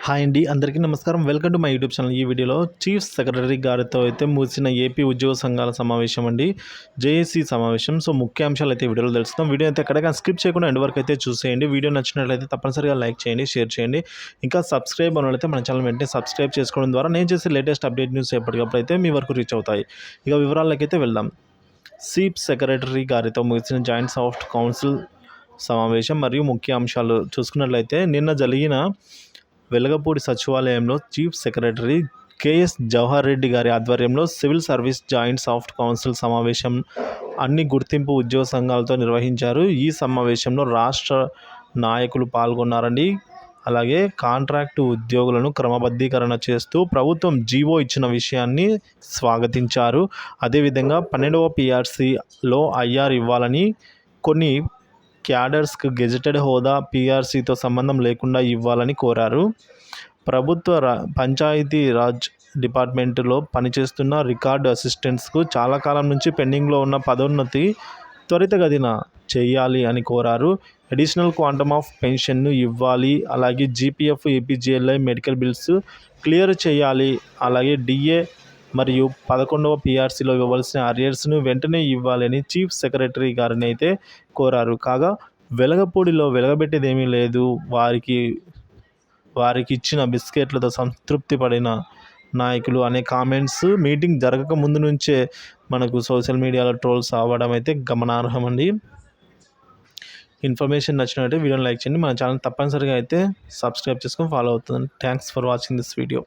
Hi అండి, అందరికీ నమస్కారం. Welcome to my YouTube channel. ఈ వీడియోలో చీఫ్ సెక్రటరీ గారితో అయితే ముగిసిన ఏపీ ఉద్యోగ సంఘాల సమావేశం అండి, జేఏసీ సమావేశం. సో ముఖ్యాంశాలు అయితే వీడియోలో తెలుస్తాం. వీడియో అయితే ఎక్కడికైనా స్కిప్ చేయకుండా ఎండ్ వరకు అయితే చూసేయండి. వీడియో నచ్చినట్లయితే తప్పనిసరిగా లైక్ చేయండి, షేర్ చేయండి. ఇంకా సబ్స్క్రైబ్ అన్నట్లయితే మన ఛానల్ వెంటనే సబ్స్క్రైబ్ చేసుకోవడం ద్వారా నేను చేసే లేటెస్ట్ అప్డేట్ న్యూస్ ఎప్పటికప్పుడు అయితే మీ వరకు రీచ్ అవుతాయి. ఇక వివరాలకైతే వెళ్దాం. చీఫ్ సెక్రటరీ గారితో ముగిసిన జాయింట్ సాఫ్ట్ కౌన్సిల్ సమావేశం మరియు ముఖ్య అంశాలు చూసుకున్నట్లయితే నిన్న జరిగిన వెలగపూడి సచివాలయంలో chief secretary KS Jawahar Reddy గారి ఆధ్వర్యంలో civil service joint soft council సమావేశం అన్ని గుర్తింపు ఉద్యోగ సంఘాలతో నిర్వహించారు. ఈ సమావేశంలో రాష్ట్ర నాయకులు పాల్గొన్నారండి. అలాగే కాంట్రాక్టు ఉద్యోగులను క్రమబద్ధీకరణ చేస్తూ ప్రభుత్వం జీవో ఇచ్చిన విషయాన్ని స్వాగతించారు. అదేవిధంగా 12వ పిఆర్సీలో ఐఆర్ ఇవ్వాలని, కొన్ని క్యాడర్స్కు గెజెటెడ్ హోదా పీఆర్సీతో సంబంధం లేకుండా ఇవ్వాలని కోరారు. ప్రభుత్వ పంచాయతీ రాజ్ డిపార్ట్మెంటులో పనిచేస్తున్న రికార్డు అసిస్టెంట్స్కు చాలా కాలం నుంచి పెండింగ్లో ఉన్న పదోన్నతి త్వరితగతిన చేయాలి అని కోరారు. అడిషనల్ క్వాంటమ్ ఆఫ్ పెన్షన్ను ఇవ్వాలి. అలాగే GPF, APGLI medical bills clear చేయాలి. అలాగే డిఏ మరియు 11వ పిఆర్సీలో ఇవ్వవలసిన అరియర్స్ను వెంటనే ఇవ్వాలని చీఫ్ సెక్రటరీ గారిని అయితే కోరారు. కాగా వెలగపూడిలో వెలగబెట్టేదేమీ లేదు, వారికి ఇచ్చిన బిస్కెట్లతో సంతృప్తి పడిన నాయకులు అనే కామెంట్స్ మీటింగ్ జరగక ముందు నుంచే మనకు సోషల్ మీడియాలో ట్రోల్స్ అవ్వడం అయితే గమనార్హం అండి. ఇన్ఫర్మేషన్ నచ్చినట్లయితే వీడియోని లైక్ చేయండి. మన ఛానల్ తప్పనిసరిగా అయితే సబ్స్క్రైబ్ చేసుకొని ఫాలో అవుతుంది. Thanks for watching this video.